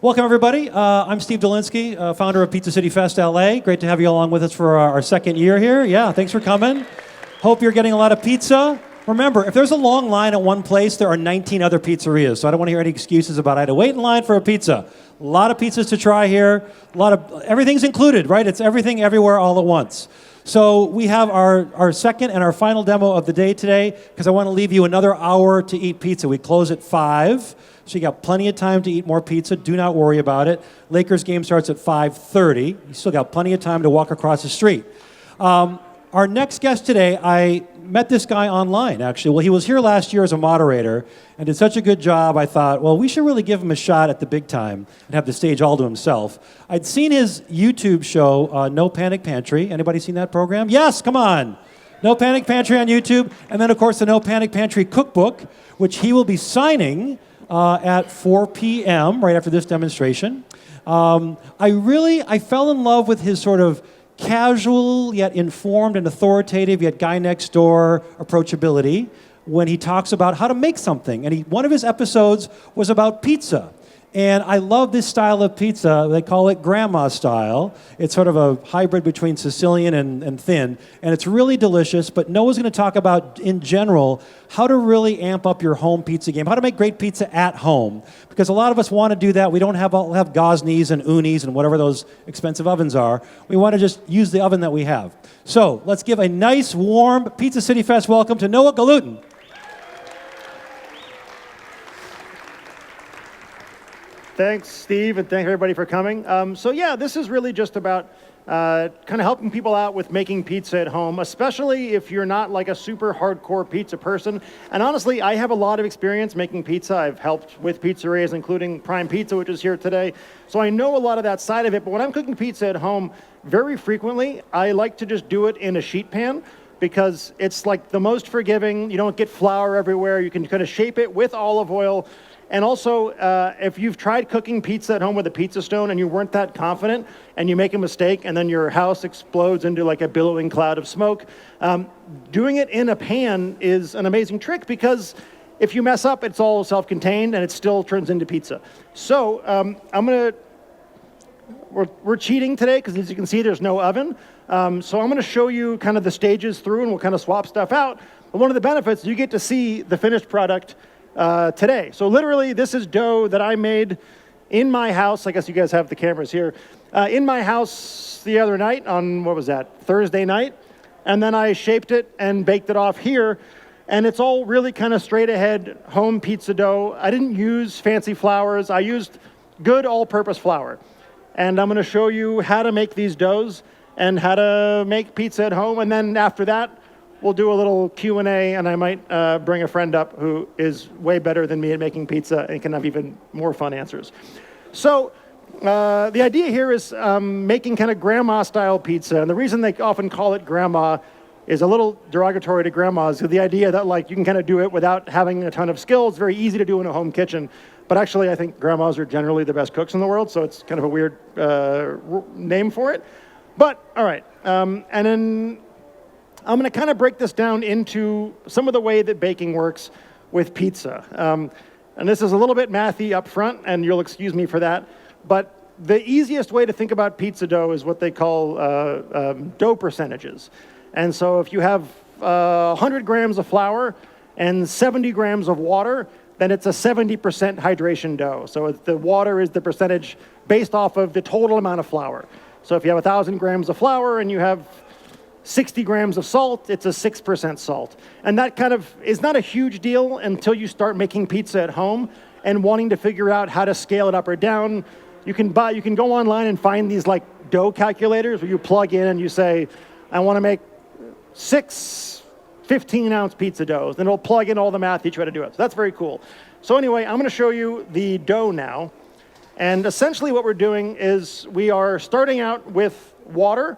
Welcome, everybody. I'm Steve Dolinsky, founder of Pizza City Fest L.A. Great to have you along with us for our second year here. Yeah, thanks for coming. Hope you're getting a lot of pizza. Remember, if there's a long line at one place, there are 19 other pizzerias, so I don't want to hear any excuses about I had to wait in line for a pizza. A lot of pizzas to try here. Everything's included, right? It's everything, everywhere, all at once. So we have our second and our final demo of the day today because I want to leave you another hour to eat pizza. We close at 5, so you got plenty of time to eat more pizza. Do not worry about it. Lakers game starts at 5:30. You still got plenty of time to walk across the street. Our next guest today, I met this guy online, actually. Well, he was here last year as a moderator and did such a good job, I thought, well, we should really give him a shot at the big time and have the stage all to himself. I'd seen his YouTube show, No Panic Pantry. Anybody seen that program? Yes, come on. No Panic Pantry on YouTube. And then, of course, the No Panic Pantry cookbook, which he will be signing at 4 p.m. right after this demonstration. I fell in love with his sort of casual, yet informed and authoritative, yet guy next door approachability when he talks about how to make something. And one of his episodes was about pizza. And I love this style of pizza. They call it grandma style. It's sort of a hybrid between Sicilian and thin. And it's really delicious, but Noah's going to talk about, in general, how to really amp up your home pizza game, how to make great pizza at home. Because a lot of us want to do that. We don't have Gosni's and Unis and whatever those expensive ovens are. We want to just use the oven that we have. So let's give a nice, warm Pizza City Fest welcome to Noah Galuten. Thanks, Steve, and thank everybody for coming. This is really just about kind of helping people out with making pizza at home, especially if you're not like a super hardcore pizza person. And honestly, I have a lot of experience making pizza. I've helped with pizzerias, including Prime Pizza, which is here today. So I know a lot of that side of it. But when I'm cooking pizza at home, very frequently, I like to just do it in a sheet pan because it's like the most forgiving. You don't get flour everywhere. You can kind of shape it with olive oil. And also, if you've tried cooking pizza at home with a pizza stone and you weren't that confident and you make a mistake and then your house explodes into like a billowing cloud of smoke, doing it in a pan is an amazing trick because if you mess up, it's all self-contained and it still turns into pizza. So we're cheating today because as you can see, there's no oven. So I'm going to show you kind of the stages through and we'll kind of swap stuff out. But one of the benefits, you get to see the finished product today. So literally, this is dough that I made in my house. I guess you guys have the cameras here. In my house the other night on, what was that, Thursday night. And then I shaped it and baked it off here. And it's all really kind of straight ahead home pizza dough. I didn't use fancy flours. I used good all-purpose flour. And I'm going to show you how to make these doughs and how to make pizza at home. And then after that, we'll do a little Q&A, and I might bring a friend up who is way better than me at making pizza and can have even more fun answers. So the idea here is making kind of grandma-style pizza. And the reason they often call it grandma is a little derogatory to grandmas. The idea that like you can kind of do it without having a ton of skill. It's very easy to do in a home kitchen. But actually, I think grandmas are generally the best cooks in the world, so it's kind of a weird name for it. But, all right. And then I'm going to kind of break this down into some of the way that baking works with pizza. And this is a little bit mathy up front, and you'll excuse me for that. But the easiest way to think about pizza dough is what they call dough percentages. And so if you have 100 grams of flour and 70 grams of water, then it's a 70% hydration dough. So the water is the percentage based off of the total amount of flour. So if you have 1,000 grams of flour and you have 60 grams of salt, it's a 6% salt. And that kind of is not a huge deal until you start making pizza at home and wanting to figure out how to scale it up or down. You can go online and find these like dough calculators where you plug in and you say, I want to make 6 15-ounce pizza doughs. Then it'll plug in all the math, teach you how to do it. So that's very cool. So anyway, I'm going to show you the dough now. And essentially what we're doing is we are starting out with water.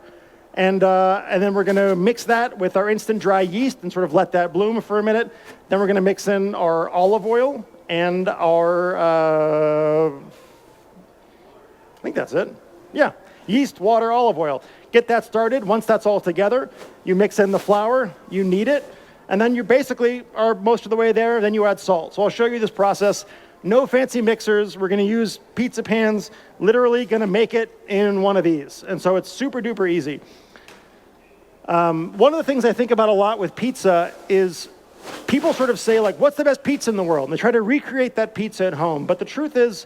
And then we're going to mix that with our instant dry yeast and sort of let that bloom for a minute. Then we're going to mix in our olive oil and our, I think that's it. Yeah, yeast, water, olive oil. Get that started. Once that's all together, you mix in the flour, you knead it, and then you basically are most of the way there, then you add salt. So I'll show you this process. No fancy mixers. We're going to use pizza pans. Literally going to make it in one of these. And so it's super duper easy. One of the things I think about a lot with pizza is people sort of say, like, what's the best pizza in the world? And they try to recreate that pizza at home. But the truth is,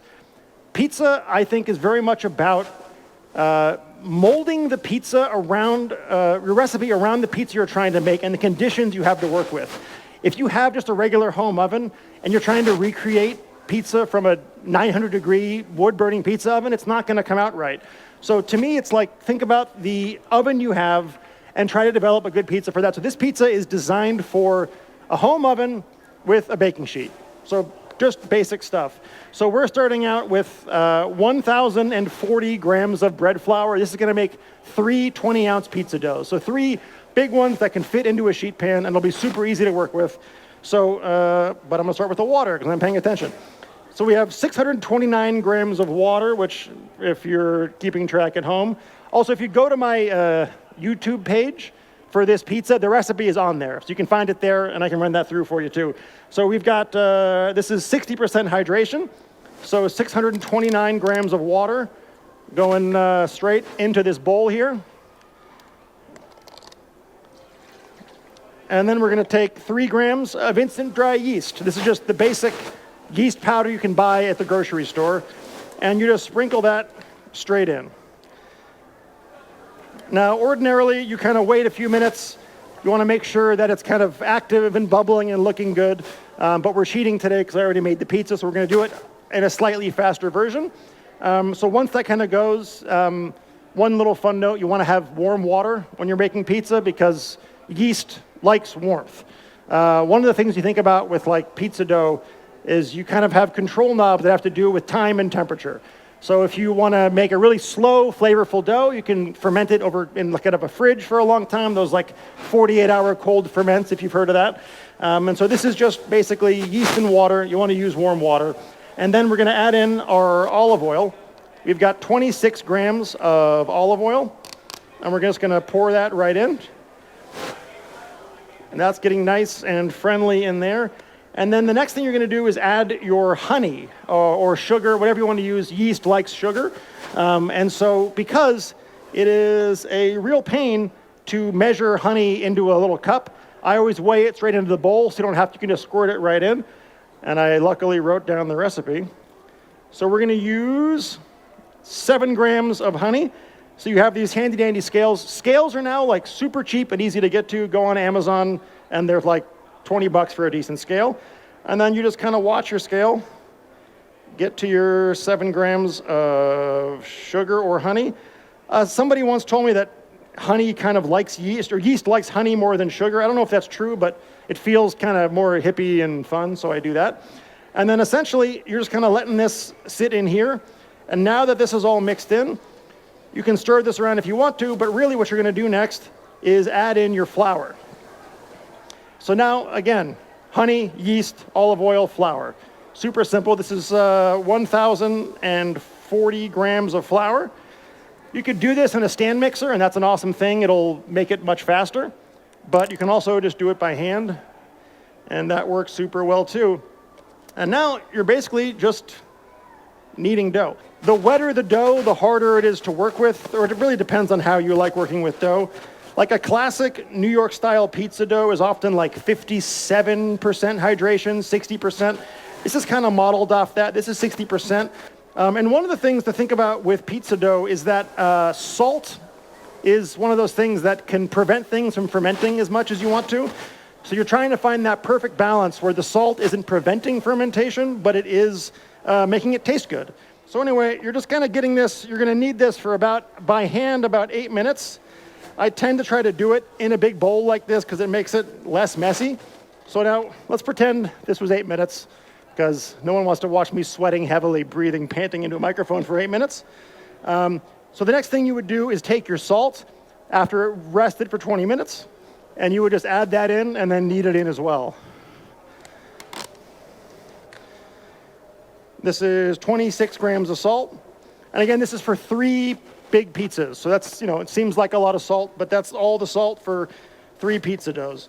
pizza, I think, is very much about molding the pizza around, your recipe around the pizza you're trying to make and the conditions you have to work with. If you have just a regular home oven and you're trying to recreate pizza from a 900-degree wood-burning pizza oven, it's not going to come out right. So to me, it's like, think about the oven you have and try to develop a good pizza for that. So this pizza is designed for a home oven with a baking sheet. So just basic stuff. So we're starting out with 1,040 grams of bread flour. This is going to make 3 20-ounce pizza doughs. So 3 big ones that can fit into a sheet pan, and it'll be super easy to work with. So, but I'm going to start with the water because I'm paying attention. So we have 629 grams of water, which if you're keeping track at home. Also, if you go to my YouTube page for this pizza, the recipe is on there. So you can find it there, and I can run that through for you too. So we've got, this is 60% hydration. So 629 grams of water going straight into this bowl here. And then we're going to take 3 grams of instant dry yeast. This is just the basic yeast powder you can buy at the grocery store. And you just sprinkle that straight in. Now, ordinarily, you kind of wait a few minutes. You want to make sure that it's kind of active and bubbling and looking good. But we're cheating today because I already made the pizza, so we're going to do it in a slightly faster version. So once that kind of goes, one little fun note, you want to have warm water when you're making pizza because yeast likes warmth. One of the things you think about with like pizza dough is you kind of have control knobs that have to do with time and temperature. So if you want to make a really slow, flavorful dough, you can ferment it over in kind of a fridge for a long time. Those like 48-hour cold ferments, if you've heard of that. And so this is just basically yeast and water. You want to use warm water. And then we're going to add in our olive oil. We've got 26 grams of olive oil. And we're just going to pour that right in. And that's getting nice and friendly in there. And then the next thing you're going to do is add your honey or sugar, whatever you want to use. Yeast likes sugar. And so because it is a real pain to measure honey into a little cup, I always weigh it straight into the bowl so you don't have to, you can just squirt it right in. And I luckily wrote down the recipe. So we're going to use 7 grams of honey. So you have these handy dandy scales. Scales are now like super cheap and easy to get to. Go on Amazon and they're like $20 for a decent scale. And then you just kind of watch your scale, get to your 7 grams of sugar or honey. Somebody once told me that honey kind of likes yeast, or yeast likes honey more than sugar. I don't know if that's true, but it feels kind of more hippie and fun, so I do that. And then essentially, you're just kind of letting this sit in here. And now that this is all mixed in, you can stir this around if you want to, but really what you're going to do next is add in your flour. So now, again, honey, yeast, olive oil, flour. Super simple. This is 1,040 grams of flour. You could do this in a stand mixer, and that's an awesome thing. It'll make it much faster. But you can also just do it by hand, and that works super well too. And now you're basically just kneading dough. The wetter the dough, the harder it is to work with, or it really depends on how you like working with dough. Like a classic New York style pizza dough is often like 57% hydration, 60%. This is kind of modeled off that. This is 60%. And one of the things to think about with pizza dough is that salt is one of those things that can prevent things from fermenting as much as you want to. So you're trying to find that perfect balance where the salt isn't preventing fermentation, but it is making it taste good. So anyway, you're just kind of getting this, you're going to knead this for by hand, about 8 minutes. I tend to try to do it in a big bowl like this because it makes it less messy. So now let's pretend this was 8 minutes because no one wants to watch me sweating heavily, breathing, panting into a microphone for 8 minutes. So the next thing you would do is take your salt after it rested for 20 minutes, and you would just add that in and then knead it in as well. This is 26 grams of salt. And again, this is for 3 big pizzas. So that's, it seems like a lot of salt, but that's all the salt for 3 pizza doughs.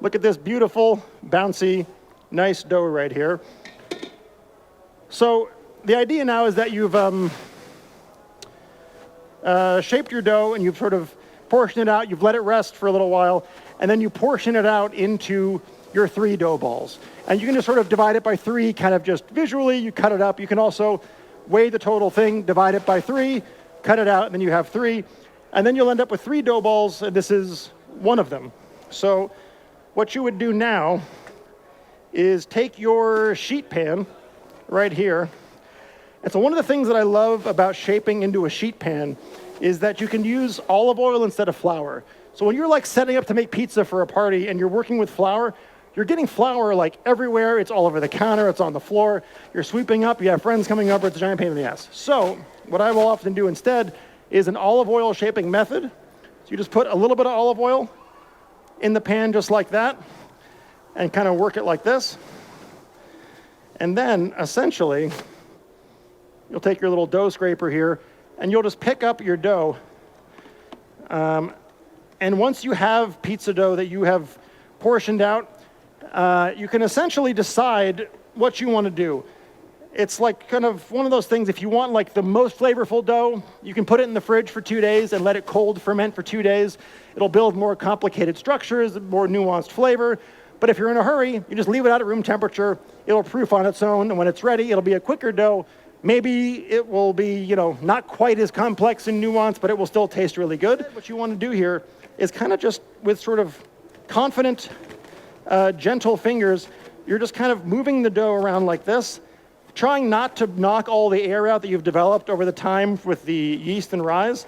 Look at this beautiful, bouncy, nice dough right here. So the idea now is that you've shaped your dough and you've sort of portioned it out, you've let it rest for a little while, and then you portion it out into your 3 dough balls. And you can just sort of divide it by 3, kind of just visually, you cut it up. You can also weigh the total thing, divide it by 3, cut it out, and then you have 3. And then you'll end up with 3 dough balls, and this is one of them. So what you would do now is take your sheet pan right here. And so one of the things that I love about shaping into a sheet pan is that you can use olive oil instead of flour. So when you're like setting up to make pizza for a party and you're working with flour, you're getting flour like everywhere. It's all over the counter, it's on the floor. You're sweeping up, you have friends coming over, it's a giant pain in the ass. So what I will often do instead is an olive oil shaping method. So you just put a little bit of olive oil in the pan just like that and kind of work it like this. And then essentially, you'll take your little dough scraper here and you'll just pick up your dough. And once you have pizza dough that you have portioned out, you can essentially decide what you want to do. It's like kind of one of those things, if you want like the most flavorful dough, you can put it in the fridge for 2 days and let it cold ferment for 2 days. It'll build more complicated structures, more nuanced flavor. But if you're in a hurry, you just leave it out at room temperature. It'll proof on its own, and when it's ready, it'll be a quicker dough. Maybe it will be, not quite as complex and nuanced, but it will still taste really good. What you want to do here is kind of just with sort of confident, gentle fingers, you're just kind of moving the dough around like this, trying not to knock all the air out that you've developed over the time with the yeast and rise,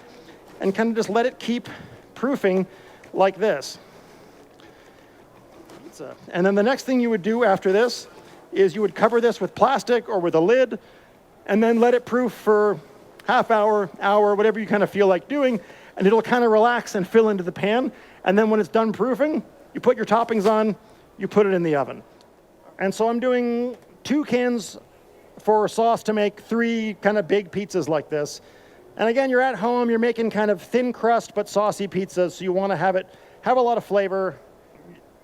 and kind of just let it keep proofing like this. And then the next thing you would do after this is you would cover this with plastic or with a lid, and then let it proof for half hour, whatever you kind of feel like doing, and it'll kind of relax and fill into the pan. And then when it's done proofing, you put your toppings on, you put it in the oven. And so I'm doing 2 cans for sauce to make 3 kind of big pizzas like this. And again, you're at home, you're making kind of thin crust but saucy pizzas, so you want to have a lot of flavor.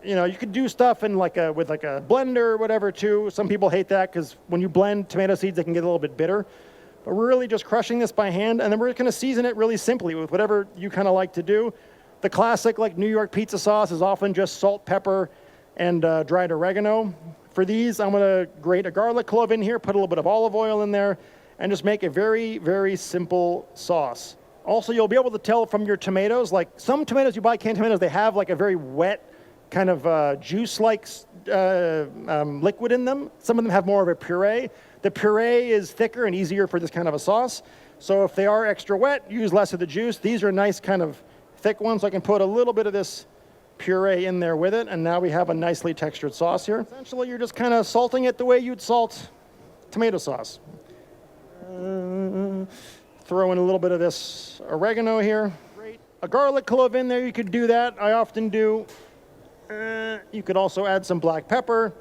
You could do stuff with like a blender or whatever too. Some people hate that because when you blend tomato seeds, they can get a little bit bitter. But we're really just crushing this by hand, and then we're going to season it really simply with whatever you kind of like to do. The classic like New York pizza sauce is often just salt, pepper, and dried oregano. For these, I'm going to grate a garlic clove in here, put a little bit of olive oil in there, and just make a very, very simple sauce. Also, you'll be able to tell from your tomatoes, like some tomatoes you buy, canned tomatoes, they have like a very wet kind of juice-like liquid in them. Some of them have more of a puree. The puree is thicker and easier for this kind of a sauce. So if they are extra wet, use less of the juice. These are nice kind of thick ones. So I can put a little bit of this puree in there with it, and now we have a nicely textured sauce here. Essentially, you're just kind of salting it the way you'd salt tomato sauce. Throw in a little bit of this oregano here. Great. A garlic clove in there, you could do that. I often do. You could also add some black pepper.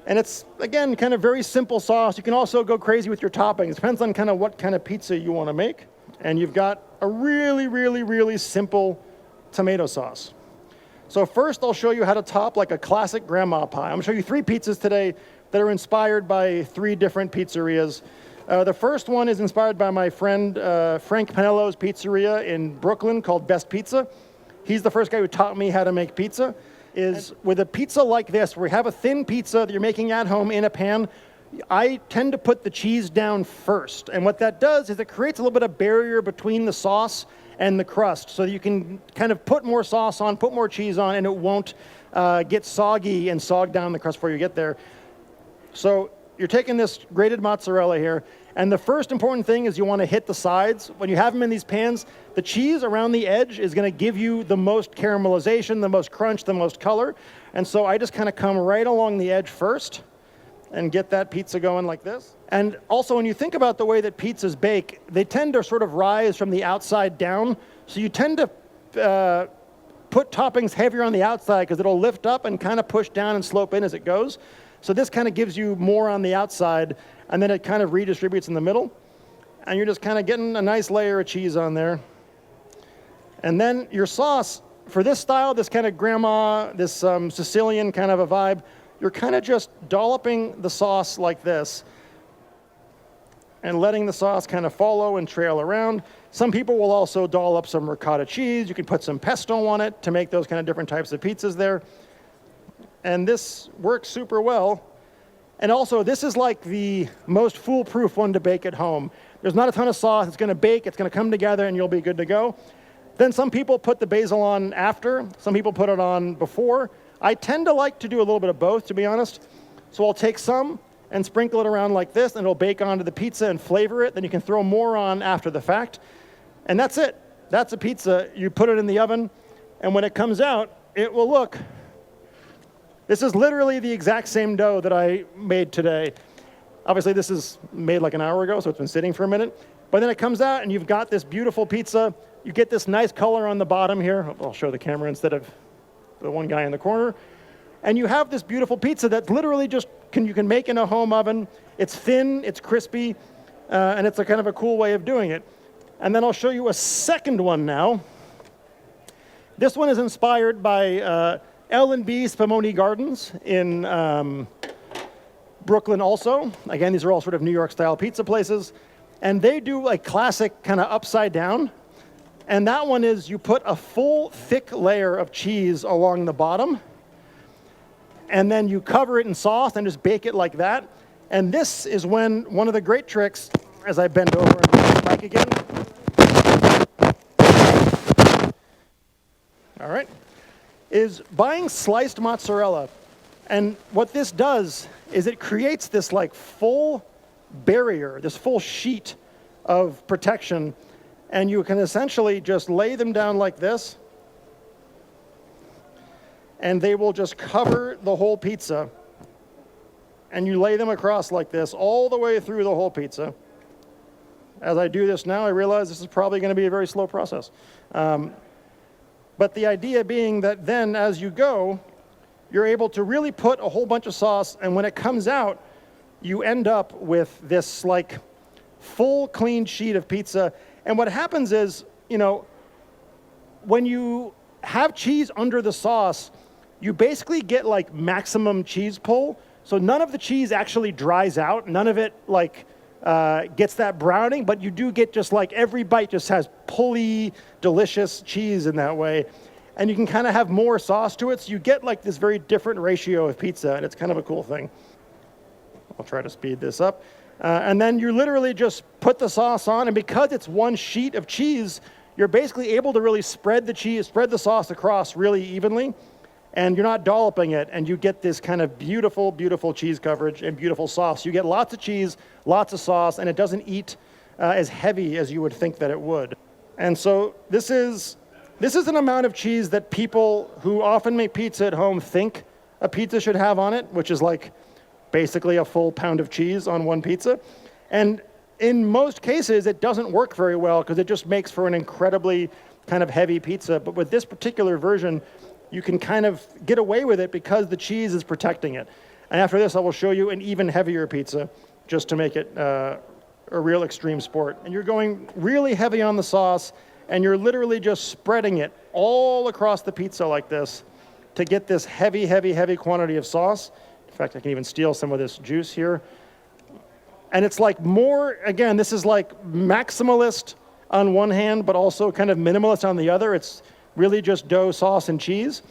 And it's, again, kind of very simple sauce. You can also go crazy with your toppings. It depends on kind of what kind of pizza you want to make. And you've got a really, really, really simple tomato sauce. So first, I'll show you how to top like a classic grandma pie. I'm going to show you 3 pizzas today that are inspired by 3 different pizzerias. The first one is inspired by my friend Frank Pinello's pizzeria in Brooklyn called Best Pizza. He's the first guy who taught me how to make pizza. With a pizza like this, where you have a thin pizza that you're making at home in a pan, I tend to put the cheese down first. And what that does is it creates a little bit of barrier between the sauce and the crust, so that you can kind of put more sauce on, put more cheese on, and it won't get soggy and sog down the crust before you get there. So you're taking this grated mozzarella here, and the first important thing is you want to hit the sides. When you have them in these pans, the cheese around the edge is going to give you the most caramelization, the most crunch, the most color. And so I just kind of come right along the edge first and get that pizza going like this. And also, when you think about the way that pizzas bake, they tend to sort of rise from the outside down. So you tend to put toppings heavier on the outside because it'll lift up and kind of push down and slope in as it goes. So this kind of gives you more on the outside, and then it kind of redistributes in the middle. And you're just kind of getting a nice layer of cheese on there. And then your sauce, for this style, this kind of grandma, this Sicilian kind of a vibe, you're kind of just dolloping the sauce like this. and letting the sauce kind of follow and trail around. Some people will also doll up some ricotta cheese. You can put some pesto on it to make those kind of different types of pizzas there. And this works super well. And also, this is like the most foolproof one to bake at home. There's not a ton of sauce. It's going to bake. It's going to come together, and you'll be good to go. Then some people put the basil on after. Some people put it on before. I tend to like to do a little bit of both, to be honest. So I'll take some and sprinkle it around like this, and it'll bake onto the pizza and flavor it. Then you can throw more on after the fact. And that's it. That's a pizza. You put it in the oven, and when it comes out, it will look. This is literally the exact same dough that I made today. Obviously, this is made like an hour ago, so it's been sitting for a minute. But then it comes out, and you've got this beautiful pizza. You get this nice color on the bottom here. I'll show the camera instead of the one guy in the corner. And you have this beautiful pizza that literally just you can make in a home oven. It's thin, it's crispy, and it's a kind of a cool way of doing it. And then I'll show you a second one now. This one is inspired by L&B Spumoni Gardens in Brooklyn also. Again, these are all sort of New York-style pizza places. And they do a classic kind of upside down. And that one is you put a full thick layer of cheese along the bottom, and then you cover it in sauce and just bake it like that. And this is when one of the great tricks, as I bend over and move the mic again. All right. Is buying sliced mozzarella. And what this does is it creates this like full barrier, this full sheet of protection. And you can essentially just lay them down like this, and they will just cover the whole pizza. And you lay them across like this all the way through the whole pizza. As I do this now, I realize this is probably going to be a very slow process. But the idea being that then as you go, you're able to really put a whole bunch of sauce, and when it comes out, you end up with this like full clean sheet of pizza. And what happens is, you know, when you have cheese under the sauce, you basically get like maximum cheese pull. So none of the cheese actually dries out. None of it like gets that browning, but you do get just like every bite just has pully, delicious cheese in that way. And you can kind of have more sauce to it. So you get like this very different ratio of pizza, and it's kind of a cool thing. I'll try to speed this up. And then you literally just put the sauce on, and because it's one sheet of cheese, you're basically able to really spread the sauce across really evenly, and you're not dolloping it, and you get this kind of beautiful, beautiful cheese coverage and beautiful sauce. You get lots of cheese, lots of sauce, and it doesn't eat as heavy as you would think that it would. And so this is an amount of cheese that people who often make pizza at home think a pizza should have on it, which is like basically a full pound of cheese on one pizza. And in most cases, it doesn't work very well because it just makes for an incredibly kind of heavy pizza. But with this particular version, you can kind of get away with it because the cheese is protecting it. And after this, I will show you an even heavier pizza just to make it a real extreme sport. And you're going really heavy on the sauce, and you're literally just spreading it all across the pizza like this to get this heavy, heavy, heavy quantity of sauce. In fact, I can even steal some of this juice here. And it's like more, again, this is like maximalist on one hand, but also kind of minimalist on the other. It's really just dough, sauce, and cheese.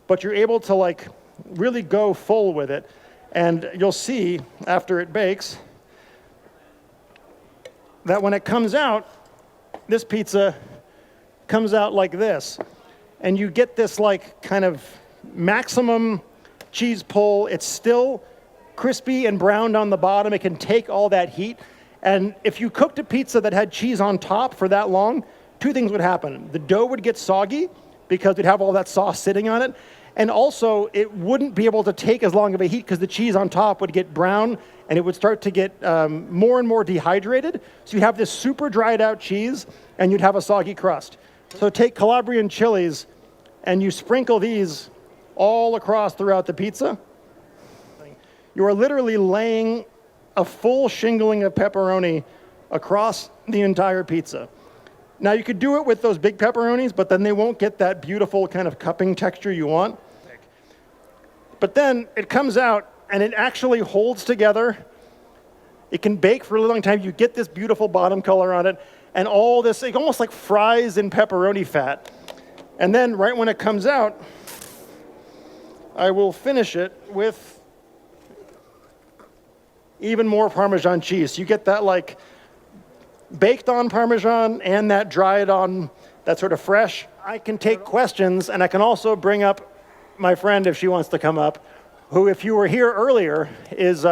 But you're able to like really go full with it. And you'll see after it bakes that when it comes out, this pizza comes out like this. And you get this like kind of maximum cheese pull. It's still crispy and browned on the bottom. It can take all that heat. And if you cooked a pizza that had cheese on top for that long, two things would happen. The dough would get soggy because it'd have all that sauce sitting on it. And also, it wouldn't be able to take as long of a heat because the cheese on top would get brown and it would start to get more and more dehydrated. So you have this super dried out cheese and you'd have a soggy crust. So take Calabrian chilies and you sprinkle these all across throughout the pizza. You are literally laying a full shingling of pepperoni across the entire pizza. Now you could do it with those big pepperonis, but then they won't get that beautiful kind of cupping texture you want. But then it comes out and it actually holds together It can bake for a long time. You get this beautiful bottom color on it, and all this, it almost like fries in pepperoni fat. And then right when it comes out, I will finish it with even more Parmesan cheese. You get that like baked on Parmesan and that dried on, that sort of fresh. I can take questions, and I can also bring up my friend if she wants to come up, who, if you were here earlier, was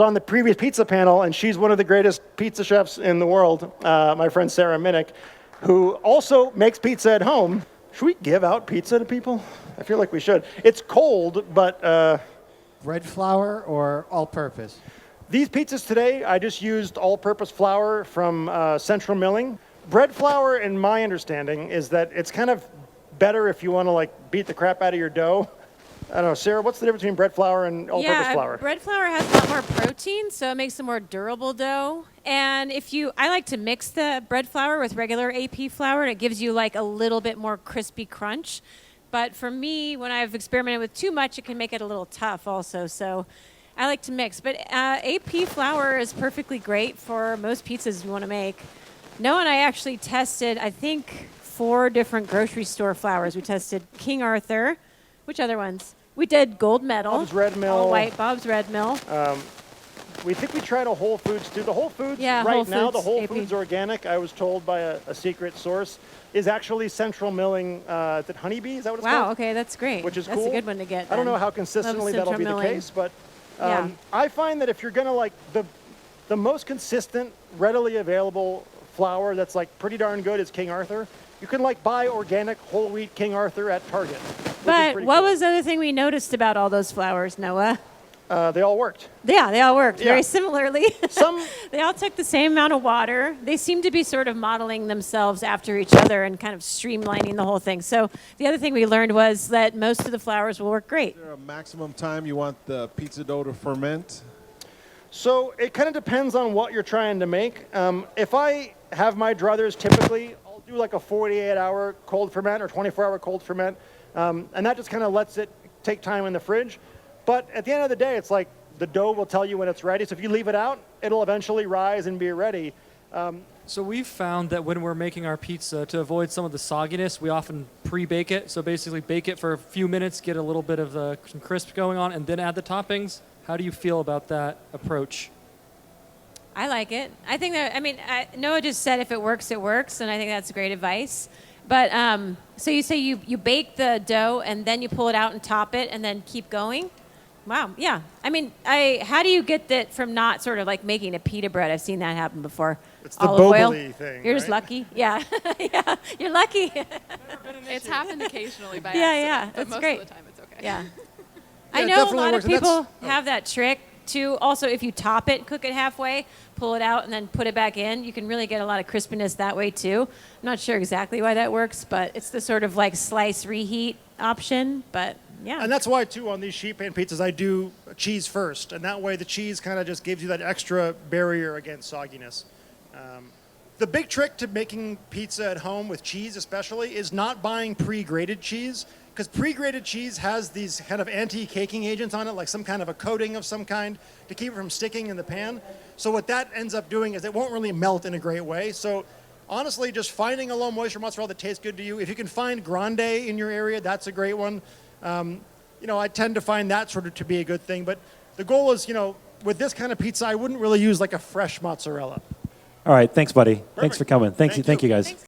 on the previous pizza panel, and she's one of the greatest pizza chefs in the world, my friend Sarah Minnick, who also makes pizza at home. Should we give out pizza to people? I feel like we should. It's cold, but... bread flour or all-purpose? These pizzas today, I just used all-purpose flour from Central Milling. Bread flour, in my understanding, is that it's kind of better if you want to like beat the crap out of your dough. I don't know, Sarah, what's the difference between bread flour and all-purpose flour? Bread flour has a lot more protein, so it makes a more durable dough. And I like to mix the bread flour with regular AP flour, and it gives you like a little bit more crispy crunch. But for me, when I've experimented with too much, it can make it a little tough also. So I like to mix. But AP flour is perfectly great for most pizzas you want to make. Noah and I actually tested, I think, 4 different grocery store flours. We tested King Arthur. Which other ones? We did Gold Medal. Bob's Red Mill. All white, Bob's Red Mill. We think we tried a Whole Foods too. The Whole Foods, Yeah, right Whole now, the Foods Whole AP. Foods organic, I was told by a secret source, is actually Central Milling, is it Honeybee? Is that what it's Wow, called? okay, that's great. Which is that's cool. a good one to get. I don't then. know how consistently that'll be the Central Milling. case, but Yeah. I find that if you're gonna like the most consistent, readily available flour that's like pretty darn good is King Arthur. You can like buy organic whole wheat King Arthur at Target. which is But pretty what cool. was the other thing we noticed about all those flours, Noah? They all worked. Yeah, they all worked Yeah. very similarly. Some They all took the same amount of water. They seem to be sort of modeling themselves after each other and kind of streamlining the whole thing. So the other thing we learned was that most of the flours will work great. Is there a maximum time you want the pizza dough to ferment? So it kind of depends on what you're trying to make. If I have my druthers, typically I'll do like a 48-hour cold ferment or 24-hour cold ferment, and that just kind of lets it take time in the fridge. But at the end of the day, it's like the dough will tell you when it's ready. So if you leave it out, it'll eventually rise and be ready. So we've found that when we're making our pizza, to avoid some of the sogginess, we often pre-bake it. So basically bake it for a few minutes, get a little bit of some crisp going on, and then add the toppings. How do you feel about that approach? I like it. I think that, Noah just said if it works, it works, and I think that's great advice. But so you say you bake the dough and then you pull it out and top it and then keep going? Wow, yeah. How do you get that from not sort of like making a pita bread? I've seen that happen before. It's the Olive oil. Boboli thing, You're just right? lucky. Yeah, yeah. You're lucky. It's happened occasionally by Yeah, accident, yeah, but that's most great. of the time it's okay. Yeah. Yeah, I it know a definitely lot of works, and that's- people have that trick too. Also, if you top it, cook it halfway, pull it out, and then put it back in, you can really get a lot of crispiness that way too. I'm not sure exactly why that works, but it's the sort of like slice reheat option. But yeah. And that's why, too, on these sheet pan pizzas, I do cheese first. And that way the cheese kind of just gives you that extra barrier against sogginess. The big trick to making pizza at home with cheese especially is not buying pre-grated cheese, because pre-grated cheese has these kind of anti-caking agents on it, like some kind of a coating of some kind to keep it from sticking in the pan. So what that ends up doing is it won't really melt in a great way. So honestly, just finding a low moisture mozzarella that tastes good to you. If you can find grande in your area, that's a great one. I tend to find that sort of to be a good thing. But the goal is, with this kind of pizza, I wouldn't really use like a fresh mozzarella. All right, thanks, buddy. Thanks Perfect. for coming. Thank you, Thank you. guys. Thanks,